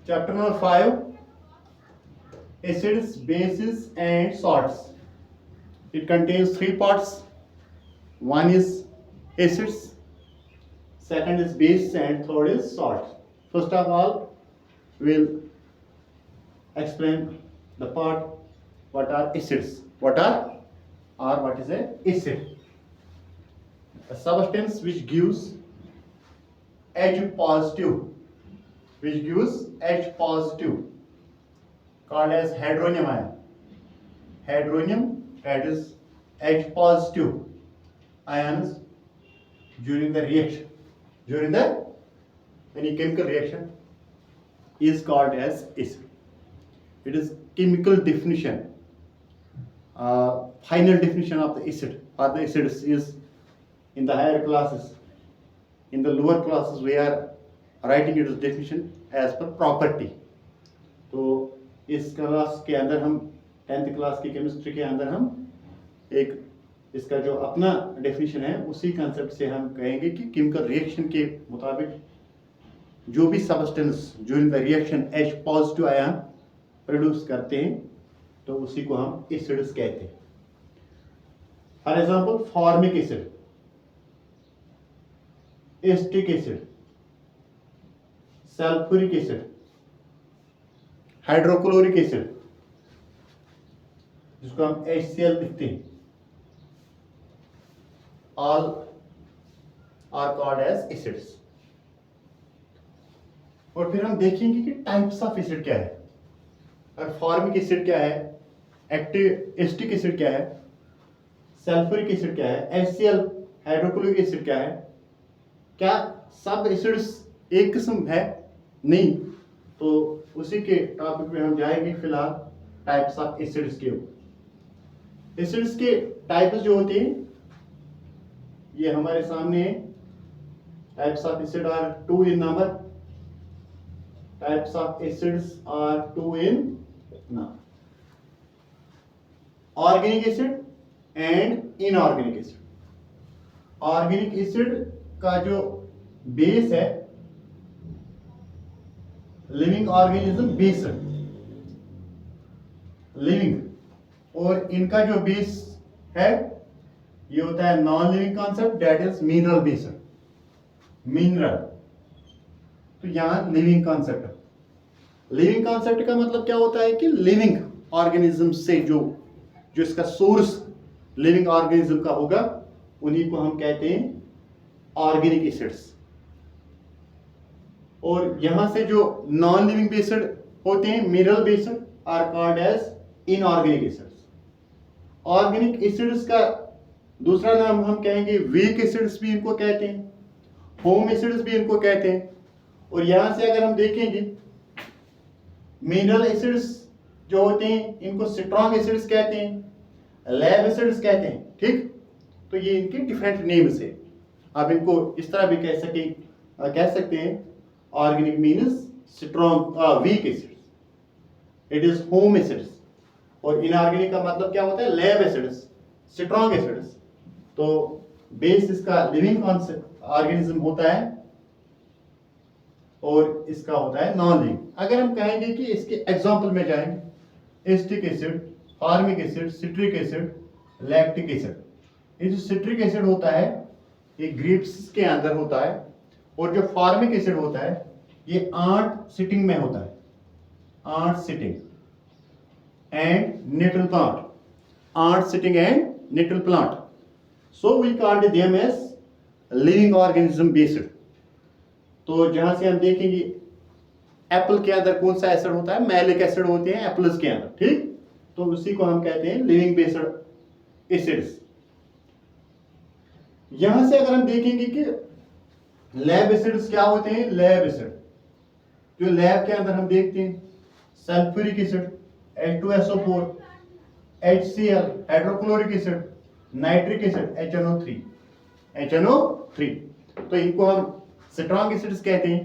Chapter number 5, acids, bases and salts. It contains three parts. One is acids, second is base, and third is salt. First of all, we'll explain the part what are acids. What is a acid? A substance which gives H positive, called as hydronium ion. Hydronium, that is H positive ions during the reaction, any chemical reaction is called as acid. It is chemical definition. Final definition of the acid or the acids is in the higher classes. In the lower classes, we are writing its definition as per property. तो इस class के अंदर हम 10th class की chemistry के अंदर हम एक इसका जो अपना डेफिनेशन है उसी कंसेप्ट से हम कहेंगे कि केमिकल रिएक्शन के मुताबिक जो भी substance during the reaction H positive ion produce करते हैं तो उसी को हम एसिड्स कहते हैं. For example, formic acid, acetic acid, sulphuric acid, hydrochloric acid, जिसको हम HCl लिखते हैं, all are called as acids. और फिर हम देखेंगे कि टाइप्स ऑफ एसिड क्या है. और फॉर्मिक एसिड क्या है, एसिटिक एसिड क्या है, सल्फ्यूरिक एसिड क्या है, HCl हाइड्रोक्लोरिक एसिड क्या है. क्या सब एसिड्स एक किस्म है? नहीं. तो उसी के टॉपिक में हम जाएंगे फिलहाल टाइप्स ऑफ एसिड्स के ऊपर. एसिड्स के टाइप्स जो होते हैं ये हमारे सामने है. Types of acid are 2 in number. Types of acids are 2 in number. Organic acid and inorganic acid. Organic acid का जो बेस है, लिविंग ऑर्गेनिज्म बेस है, लिविंग, और इनका जो बेस है ये होता है non living concept, that is mineral based. Mineral, तो यहाँ लिविंग कॉन्सेप्ट. लिविंग कॉन्सेप्ट का मतलब क्या होता है कि लिविंग ऑर्गेनिज्म से जो इसका सोर्स लिविंग ऑर्गेनिज्म का होगा उन्हीं को हम कहते हैं ऑर्गेनिक एसिड्स. और यहां से जो नॉन लिविंग बेस्ड होते हैं, mineral based, are called as inorganic acids. Organic acids का दूसरा नाम हम कहेंगे वीक एसिड्स भी इनको कहते हैं, होम एसिड्स भी इनको कहते हैं. और यहां से अगर हम देखेंगे मिनरल एसिड्स जो होते हैं इनको स्ट्रॉन्ग एसिड्स कहते हैं, लैब एसिड्स कहते हैं. ठीक, तो ये इनके डिफरेंट नेम्स है. आप इनको इस तरह भी कह सकते हैं. Organic means strong, weak acids, it is home acids. और इनऑर्गेनिक का मतलब क्या होता है, लैब एसिड्स, स्ट्रॉन्ग एसिड्स. तो बेस इसका लिविंग ऑर्गेनिज्म होता है और इसका होता है नॉन लिविंग. अगर हम कहेंगे कि इसके एग्जांपल में जाएंगे, acetic acid, formic acid, citric acid, lactic acid. ये जो सिट्रिक एसिड होता है ये ग्रेप्स के अंदर होता है, और जो फॉर्मिक एसिड होता है ये 8 सिटिंग में होता है, 8 sitting and nettle plant, 8 sitting and nettle plant. So we called them as living organism based. तो जहां से हम देखेंगे एप्पल के अंदर कौन सा एसिड होता है, मैलिक एसिड होते हैं एप्पल्स के अंदर. ठीक, तो उसी को हम कहते हैं लिविंग बेस्ड एसिड्स. यहां से अगर हम देखेंगे कि लैब एसिड्स क्या होते हैं, लैब एसिड जो लैब के अंदर हम देखते हैं, sulphuric acid H2SO4, HCl hydrochloric acid, nitric acid HNO3. तो इनको हम स्ट्रॉन्ग एसिड्स कहते हैं,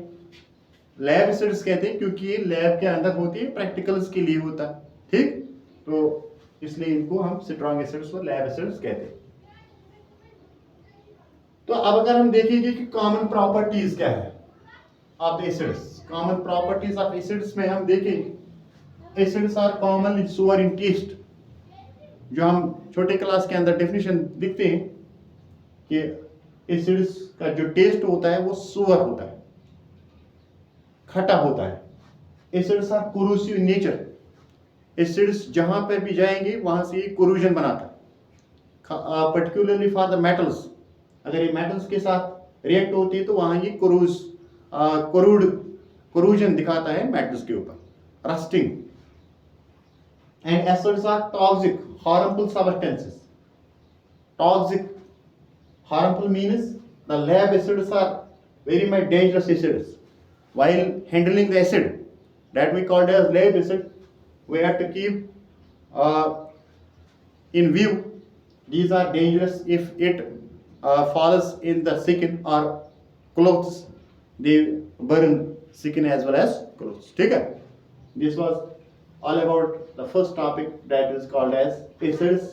लैब एसिड्स कहते हैं, क्योंकि ये लैब के अंदर होती है, प्रैक्टिकल्स के लिए होता है. ठीक, तो इसलिए इनको हम स्ट्रॉन्ग एसिड्स और लैब एसिड्स कहते हैं. तो अब अगर हम देखेंगे कि कॉमन प्रॉपर्टीज क्या है, of the acids. Common properties of acids में हम देखें, acids are commonly sour in taste. जो हम छोटे क्लास के अंदर डेफिनेशन लिखते हैं कि एसिड्स का जो टेस्ट होता है वो सोअर होता है, खट्टा होता है। Acids are corrosive in nature. Acids जहां पर भी जाएंगे वहां से कोरोजन बनाता है, पर्टिकुलरली फॉर द मेटल्स। अगर ये मेटल्स के साथ रिएक्ट होती है तो वहां ये कोरूजन दिखाता है मेटल्स के ऊपर, rusting. And acids are toxic, harmful substances. Toxic, harmful means the lab acids are very much dangerous acids. While handling the acid that we called as lab acid, we have to keep in view these are dangerous if it falls in the skin or clothes. They burn skin as well as clothes. ठीक है? This was all about the first topic that is called as acids.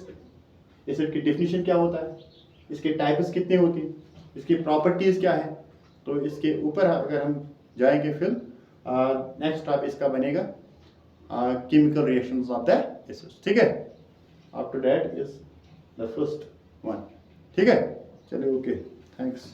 Acid की definition क्या होता है, इसके types कितने होते हैं, इसकी प्रॉपर्टीज क्या है, तो इसके ऊपर अगर हम जाएंगे फिर नेक्स्ट टॉपिक इसका बनेगा chemical reactions of the acids. ठीक है, after that is the first one. ठीक है, चलिए, ओके, थैंक्स।